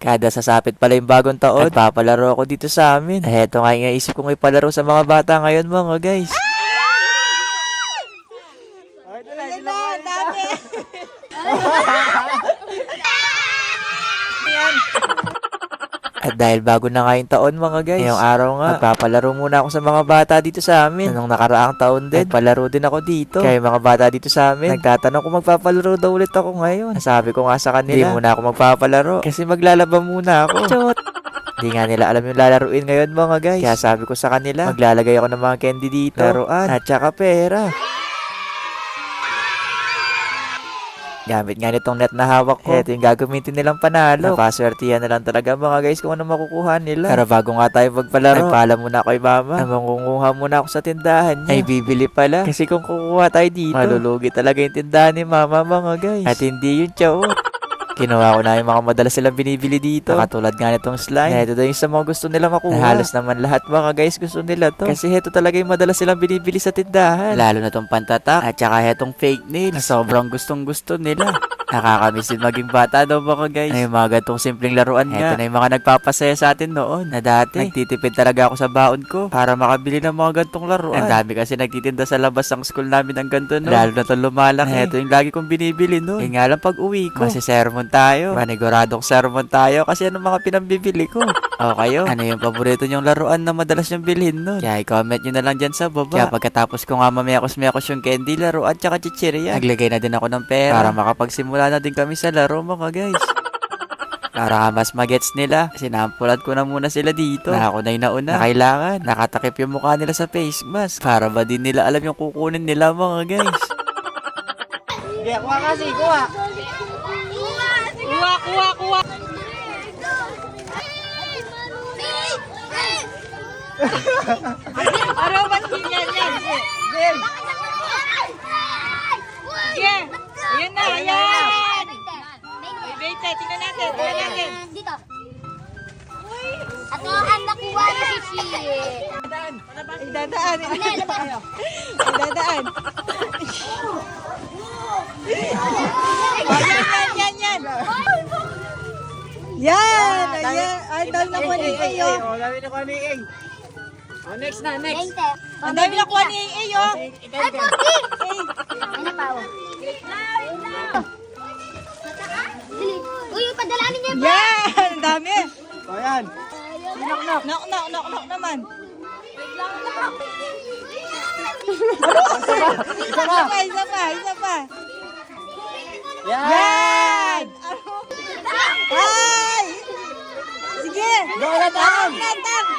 Kada sasapit pala yung bagong taon, nagpapalaro ako dito sa amin. Heto nga yung isip kong ipalaro sa mga bata ngayon mga guys. At dahil bago na nga yung taon mga guys, ngayong araw nga, magpapalaro muna ako sa mga bata dito sa amin. Nung nakaraang taon din, nagpalaro din ako dito. Kaya yung mga bata dito sa amin, nagtatanong kung magpapalaro daw ulit ako ngayon. Sabi ko nga sa kanila, hindi muna ako magpapalaro kasi maglalaba muna ako. Chot! Hindi nga nila alam yung lalaruin ngayon mga guys. Kaya sabi ko sa kanila, maglalagay ako ng mga candy dito, laruan, at saka pera. Gamit nga nitong net na hawak ko. Ito yung gagamitin nilang panalo. Napaswertihan na lang talaga mga guys kung ano makukuha nila. Pero bago nga tayo magpalaro, nagpaalam muna ako kay mama na mangunguha muna ako sa tindahan niya. Ay bibili pala. Kasi kung kukuha tayo dito, malulugi talaga yung tindahan ni mama mga guys. At hindi yung chow. Kinuha ko na yung mga madalas silang binibili dito. Katulad nga nitong slime. Ito daw yung sa mga gusto nila makuha. Halos naman lahat mga guys gusto nila to. Kasi ito talaga yung madalas silang binibili sa tindahan. Lalo na tong pantatak. At saka itong fake nails. Sobrang gustong gusto nila. Nakakamiss din maging bata daw mga guys. Ay mga gantong simpleng laruan nga. Ito na yung mga nagpapasaya sa atin noon. Na dati, nagtitipid talaga ako sa baon ko para makabili ng mga gantong laruan. Ang dami kasi nagtitinda sa labas ng school namin ng ganito no. Lalo na itong lumalaki. Ito yung lagi kong binibili no. Yung nga lang pag uwi ko, masisermon tayo. Maniguradong sermon tayo kasi ano mga pinambibili ko. O kayo, ano yung paborito nyong laruan na madalas nyong bilhin nun? Kaya i-comment nyo na lang dyan sa baba. Kaya pagkatapos ko nga mamiyakos-miyakos yung candy, laruan tsaka chichirya, naglagay na din ako ng pera para makapagsimula na din kami sa laro mga guys. Para nga mas magets nila, sinampulan ko na muna sila dito na ako na yung nauna na kailangan nakatakip yung mukha nila sa face mask para ba din nila alam yung kukunin nila mga guys. Kaya kuha kasi, kuha. Kuha. Ano ba yan? Jim! Sige! Ayan na, ayan! Wait, tingnan natin. Dito. At ang nakuha na si Shie. Idadaan. Yan. Yan! Ayan! Ay, dami na kuha ni Iyo. Dami na kuha ni Ing. Next. 20. Ang dami na kuha ni Iyo. Ay, 40! Ay, napawa. Dali. Uy, padalanin niya pa. Yan! Ang dami. O yan. Knock naman. Isa pa. Yan! Ay! Sige! Tang! Tang! Ang dami!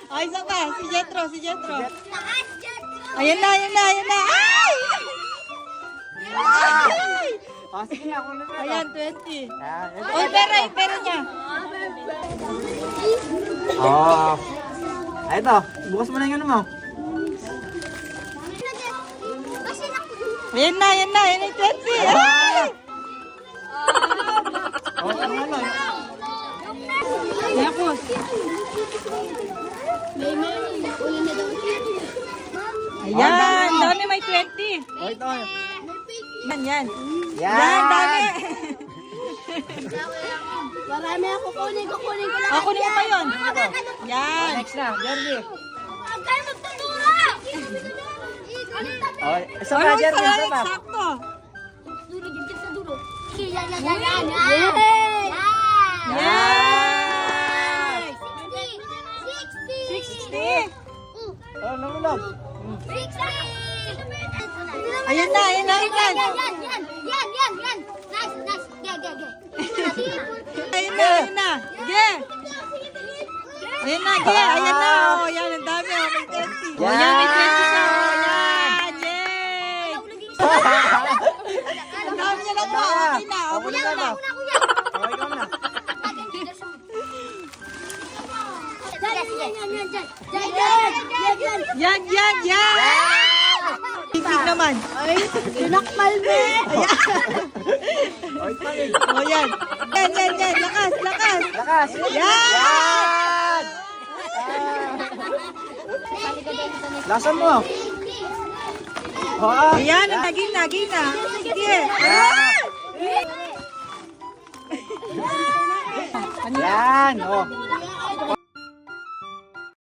Ay, isa pa. Si Jetro. Ayan na. Ay! Sige, ako na. Ayan, 20. Oy, pera niya. Ay, ito. Bukas mo na yung ano mo. Ayan na, yan yung 20. Ay! Ano? Yakos. Ayan, dami may 20. O, ito. Yan. Yan! Dami. Marami ako kunin ko lang. Ako niyo pa yun. Yan. Next na, Jerry. Huwag kayo magtuturo! O, isa pa, Jerry. Isa pa. Sakto. Duro, dyan sa duro. Yan! Yan. 60! 60. O, nangulog. 60! Ayan na. Yan! Nice! Ge! Ayan na. Ge. Ayan na. Oh, yan, ang dami. Oh, may 20. Yan. Yan, may 20 na. Oh, yan. Yay. Ang dami niya lang po. Okay na. Okay na. O, ikaw na. Yan. Tingin naman. Ay, sinakmal mo! O, ito eh. Oh, yan. Yan. Lakas. Lakas. Yan. Lasan mo. Oh. Ayan, ang gina. Sige. Yan. Oh.